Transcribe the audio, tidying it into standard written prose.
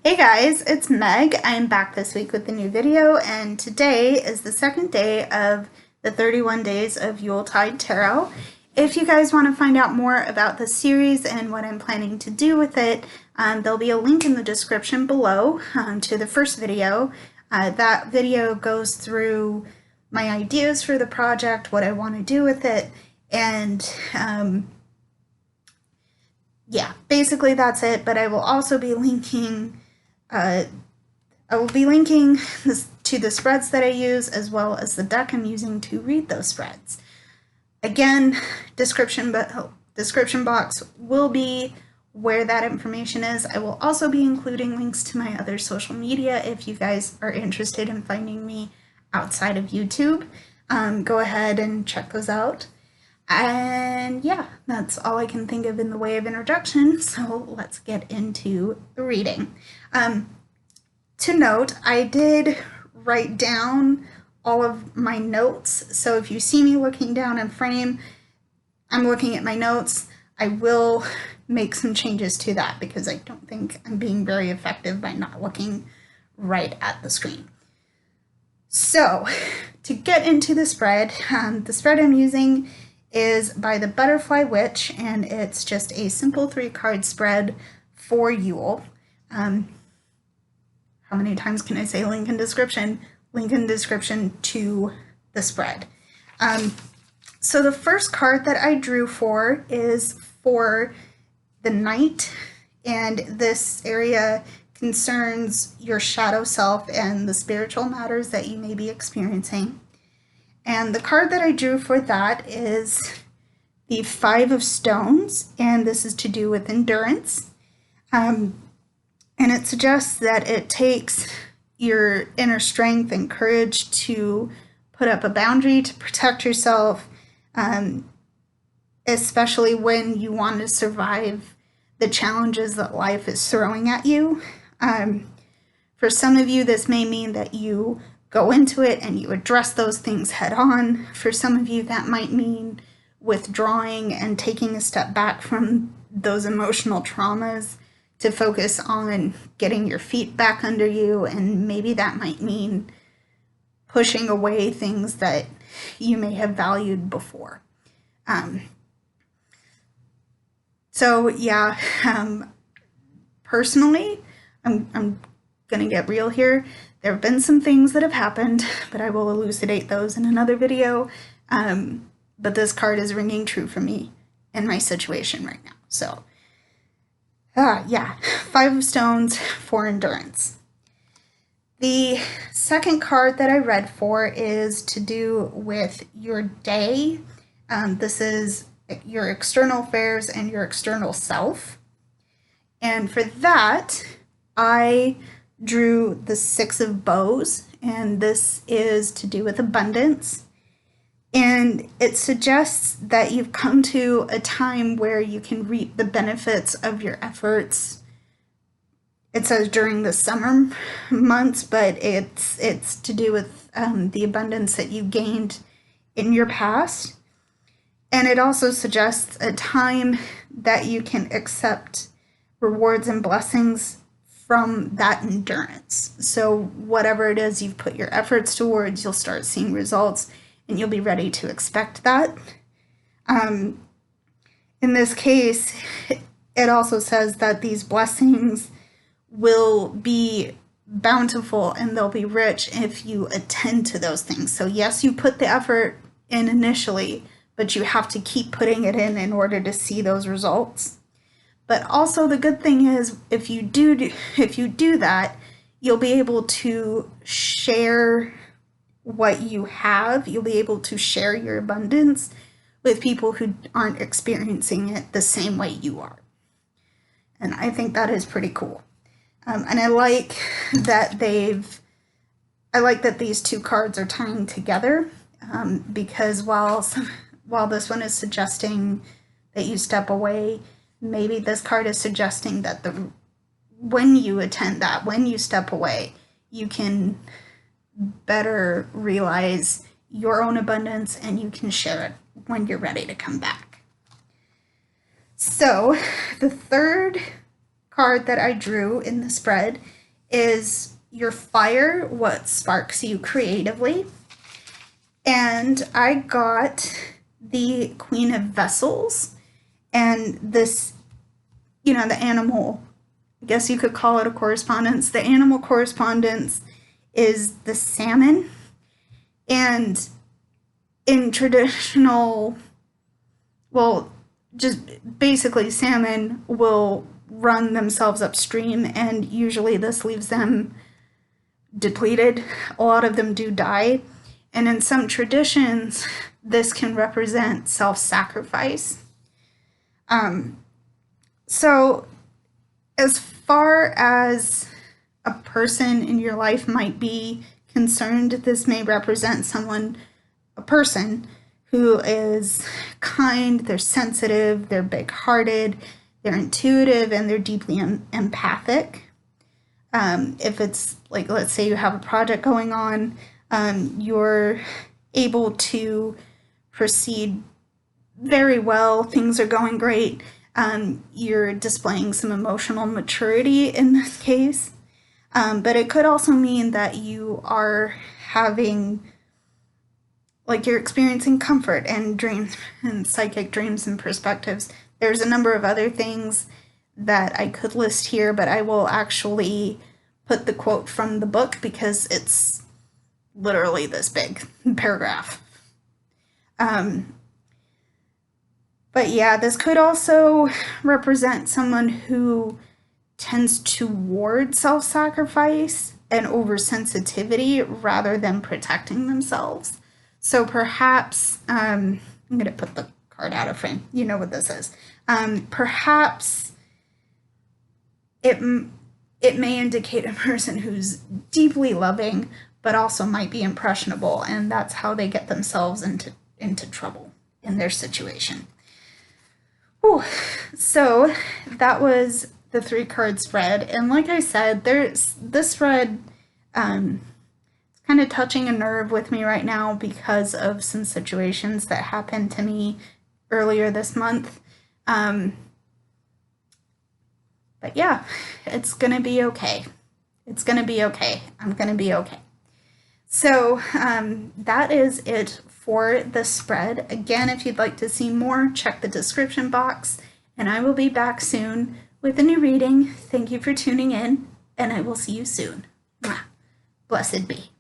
Hey guys, it's Meg. I'm back this week with a new video, and today is the second day of the 31 Days of Yuletide Tarot. If you guys want to find out more about the series and what I'm planning to do with it, there'll be a link in the description below to the first video. That video goes through my ideas for the project, what I want to do with it, and yeah, basically that's it, but I will also be linking to the spreads that I use as well as the deck I'm using to read those spreads. Again, description box will be where that information is. I will also be including links to my other social media if you guys are interested in finding me outside of YouTube. Go ahead and check those out. And yeah, that's all I can think of in the way of introduction, so let's get into the reading. To note, I did write down all of my notes, so if you see me looking down in frame, I'm looking at my notes. I will make some changes to that because I don't think I'm being very effective by not looking right at the screen. So, to get into the spread I'm using is by the Butterfly Witch, and it's just a simple 3-card spread for Yule. How many times can I say link in description? Link in description to the spread. So the first card that I drew for is for the Knight, and this area concerns your shadow self and the spiritual matters that you may be experiencing. And the card that I drew for that is the 5 of Stones, and this is to do with endurance. And it suggests that it takes your inner strength and courage to put up a boundary to protect yourself, especially when you want to survive the challenges that life is throwing at you. For some of you, this may mean that you go into it and you address those things head on. For some of you, that might mean withdrawing and taking a step back from those emotional traumas to focus on getting your feet back under you, and maybe that might mean pushing away things that you may have valued before. Personally, I'm gonna get real here. There have been some things that have happened, but I will elucidate those in another video. But this card is ringing true for me in my situation right now. So, yeah, 5 of Stones for endurance. The second card that I read for is to do with your day. This is your external affairs and your external self. And for that, I drew the 6 of Bows, and this is to do with abundance. And it suggests that you've come to a time where you can reap the benefits of your efforts. It says during the summer months, but it's to do with the abundance that you gained in your past. And it also suggests a time that you can accept rewards and blessings from that endurance. So whatever it is you've put your efforts towards, you'll start seeing results, and you'll be ready to expect that. In this case, it also says that these blessings will be bountiful and they'll be rich if you attend to those things. So yes, you put the effort in initially, but you have to keep putting it in order to see those results. But also the good thing is, if you do that, you'll be able to share what you have. You'll be able to share your abundance with people who aren't experiencing it the same way you are. And I think that is pretty cool. And I like that these two cards are tying together, because while this one is suggesting that you step away, maybe this card is suggesting that when you attend that, when you step away, you can better realize your own abundance and you can share it when you're ready to come back. So the third card that I drew in the spread is your fire, what sparks you creatively. And I got the Queen of Vessels, and this, the animal, I guess you could call it a correspondence. The animal correspondence is the salmon. And in traditional, well, just basically salmon will run themselves upstream, and usually this leaves them depleted. A lot of them do die. And in some traditions, this can represent self-sacrifice. So as far as a person in your life might be concerned, this may represent a person who is kind, they're sensitive, they're big-hearted, they're intuitive, and they're deeply empathic. If it's like, let's say you have a project going on, you're able to proceed very well, things are going great, you're displaying some emotional maturity in this case, but it could also mean that you are having, like, you're experiencing comfort and dreams and psychic dreams and perspectives. There's a number of other things that I could list here, but I will actually put the quote from the book because it's literally this big paragraph. But yeah, this could also represent someone who tends toward self-sacrifice and oversensitivity rather than protecting themselves. So perhaps, I'm going to put the card out of frame. You know what this is. Perhaps it may indicate a person who's deeply loving, but also might be impressionable, and that's how they get themselves into trouble in their situation. Whew. So that was the 3-card spread, and like I said, this spread, it's kind of touching a nerve with me right now because of some situations that happened to me earlier this month. But yeah, it's gonna be okay. It's gonna be okay. I'm gonna be okay. So that is it for the spread. Again, if you'd like to see more, check the description box, and I will be back soon with a new reading. Thank you for tuning in, and I will see you soon. Mwah. Blessed be.